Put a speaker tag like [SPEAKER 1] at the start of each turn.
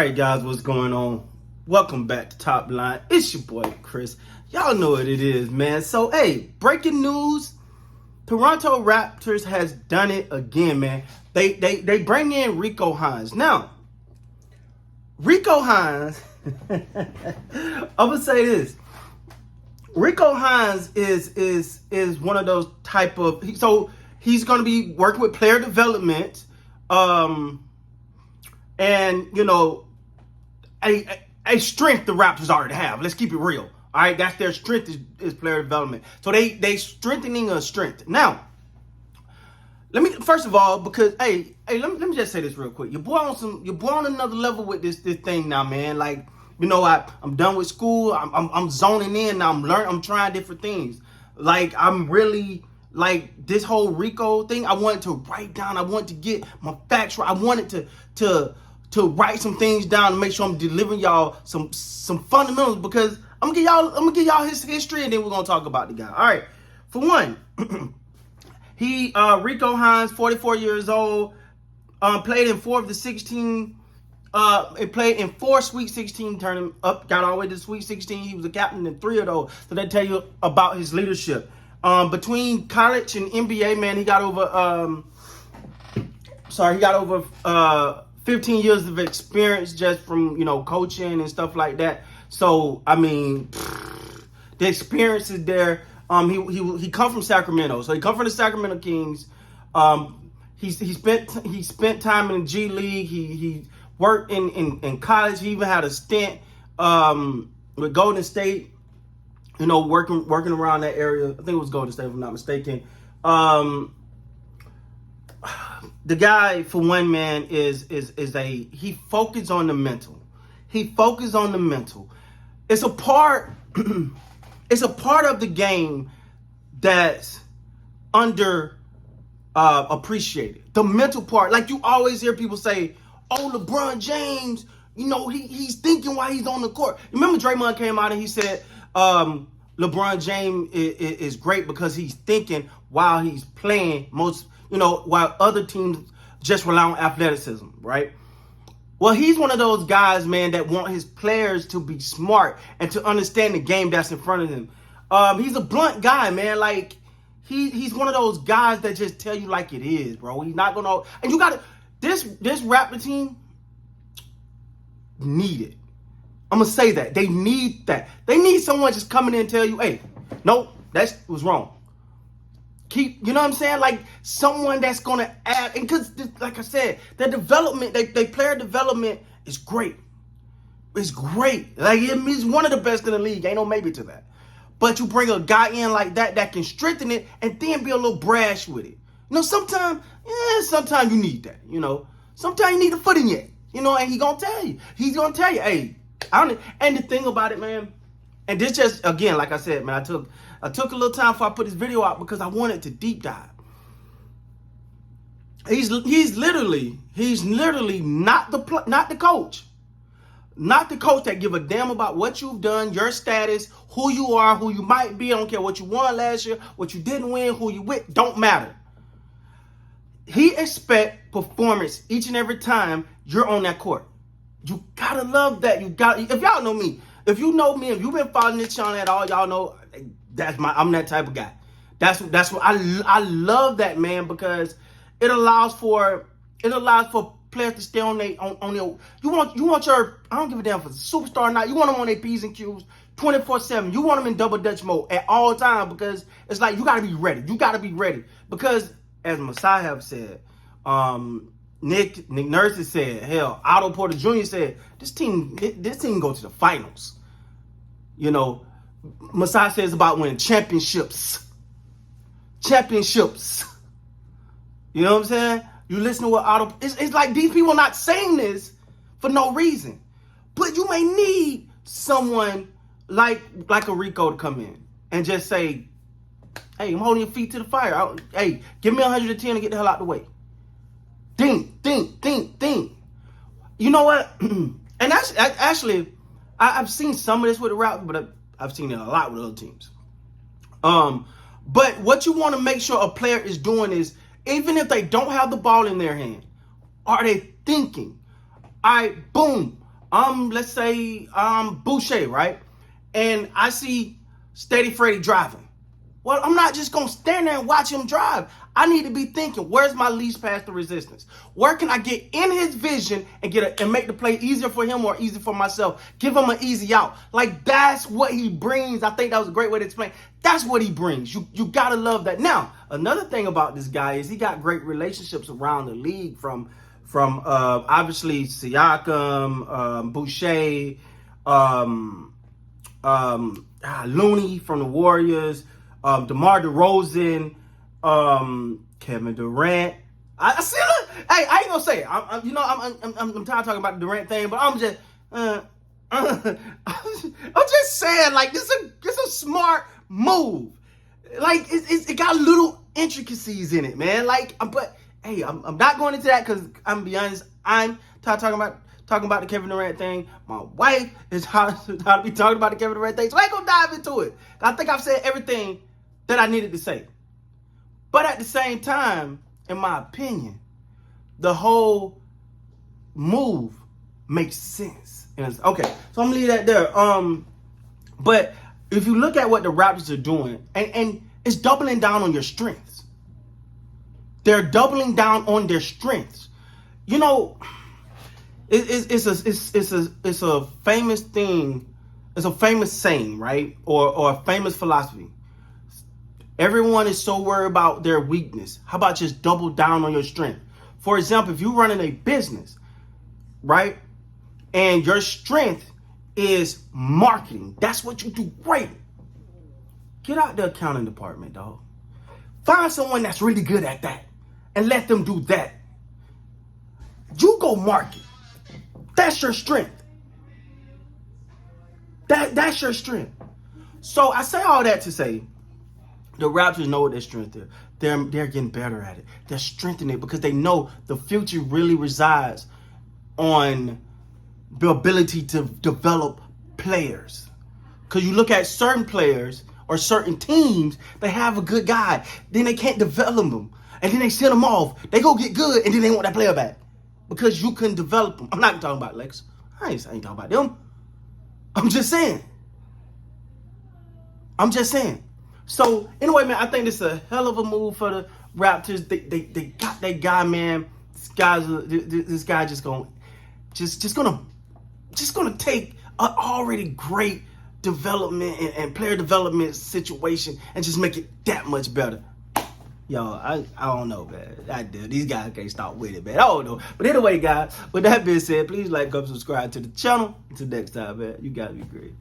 [SPEAKER 1] right, guys, what's going on? Welcome back to Top Line. It's your boy, Chris. Y'all know what it is, man. So, hey, breaking news. Toronto Raptors has done it again, man. They bring in Rico Hines. Now, Rico Hines, I'm going to say this. Rico Hines is one of those type of, so he's going to be working with player development, and, you know, a strength the Raptors already have. Let's keep it real. All right, that's their strength is player development. So they strengthening a strength. Now, let me first of all, because hey, let me just say this real quick. Your boy on another level with this thing now, man. Like, you know, I'm done with school. I'm zoning in now. I'm trying different things. Like, I'm really like this whole Rico thing. I wanted to write down. I wanted to get my facts right. I wanted to write some things down to make sure I'm delivering y'all some fundamentals, because I'm gonna give y'all his history, and then we're gonna talk about the guy. All right. For one, Rico Hines, 44 years old, played in 4 of the 16. It played in 4 Sweet 16 tournament, got all the way to the Sweet 16. He was a captain in 3 of those. So they tell you about his leadership. Between college and NBA, man, he got over 15 years of experience just from, you know, coaching and stuff like that. So, I mean, the experience is there. He come from Sacramento. So he come from the Sacramento Kings. He spent time in the G League. He worked in college. He even had a stint with Golden State, you know, working around that area. I think it was Golden State, if I'm not mistaken. The guy, for one, man, he focuses on the mental. He focuses on the mental. It's a part of the game that's under appreciated. The mental part. Like, you always hear people say, oh, LeBron James, you know, he's thinking while he's on the court. Remember Draymond came out and he said LeBron James is great because he's thinking while he's playing, while other teams just rely on athleticism, right? Well, he's one of those guys, man, that want his players to be smart and to understand the game that's in front of him. He's a blunt guy, man. Like, he's one of those guys that just tell you like it is, bro. He's not gonna, and you got to, this Raptor team need it. I'm gonna say that they need that. They need someone just coming in and tell you, hey, no, that was wrong. Keep, you know what I'm saying? Like, someone that's going to add, and because, like I said, their development, they player development is great. It's great. Like, he's one of the best in the league. Ain't no maybe to that. But you bring a guy in like that can strengthen it and then be a little brash with it. You know, sometimes you need that, you know. Sometimes you need a foot in it, you know, and he's going to tell you. He's going to tell you, hey, and the thing about it, man, and this just, again, like I said, man, I took a little time before I put this video out because I wanted to deep dive. He's literally not the coach. Not the coach that give a damn about what you've done, your status, who you are, who you might be. I don't care what you won last year, what you didn't win, who you with, don't matter. He expect performance each and every time you're on that court. You gotta love that. If y'all know me, if you know me, if you've been following this channel at all, y'all know I'm that type of guy. That's what I love that, man, because it allows for players to stay on their you want your, I don't give a damn if it's a superstar or not, you want them on their P's and Q's 24/7. You want them in double dutch mode at all times, because it's like you gotta be ready. You gotta be ready. Because as Masai have said, Nick Nurse has said, hell, Otto Porter Jr. said, this team go to the finals. You know, Masai says about winning championships. You know what I'm saying? You listen to what Otto, it's like these people are not saying this for no reason. But you may need someone like a Rico to come in and just say, hey, I'm holding your feet to the fire. Hey, give me 110 and get the hell out the way. Ding. You know what? And that's actually, I've seen some of this with the Raptors, but I've seen it a lot with other teams. But what you want to make sure a player is doing is, even if they don't have the ball in their hand, are they thinking, all right, boom, let's say Boucher, right? And I see Steady Freddy driving. Well, I'm not just gonna stand there and watch him drive. I need to be thinking, where's my least path to resistance? Where can I get in his vision and and make the play easier for him or easier for myself? Give him an easy out. Like, that's what he brings. I think that was a great way to explain. That's what he brings. You gotta love that. Now, another thing about this guy is he got great relationships around the league from obviously Siakam, Boucher, Looney from the Warriors, DeMar DeRozan, Kevin Durant. I see. Hey, I ain't gonna say it. I'm tired of talking about the Durant thing, but I'm just, I'm just saying, like, this is a smart move. Like, it got little intricacies in it, man. Like, but hey, I'm not going into that because I'm gonna be honest. I'm tired of talking about the Kevin Durant thing. My wife is tired to be talking about the Kevin Durant thing, so I ain't gonna dive into it. I think I've said everything that I needed to say. But at the same time, in my opinion, the whole move makes sense. Okay, so I'm gonna leave that there. But if you look at what the Raptors are doing, and it's doubling down on your strengths. They're doubling down on their strengths. You know, it's a famous thing. It's a famous saying, right? Or a famous philosophy. Everyone is so worried about their weakness. How about just double down on your strength? For example, if you're running a business, right? And your strength is marketing. That's what you do great. Get out the accounting department, dog. Find someone that's really good at that and let them do that. You go market. That's your strength. That's your strength. So I say all that to say, the Raptors know what their strength is. They're getting better at it. They're strengthening it because they know the future really resides on the ability to develop players. Because you look at certain players or certain teams, they have a good guy, then they can't develop them, and then they send them off. They go get good, and then they want that player back because you couldn't develop them. I'm not talking about Lex. I ain't talking about them. I'm just saying. So anyway, man, I think this is a hell of a move for the Raptors. They got that guy, man. This guy just gonna take an already great development and player development situation and just make it that much better. Yo, I don't know, man. These guys can't stop with it, man. I don't know. But anyway, guys, with that being said, please like, subscribe to the channel. Until next time, man, you gotta be great.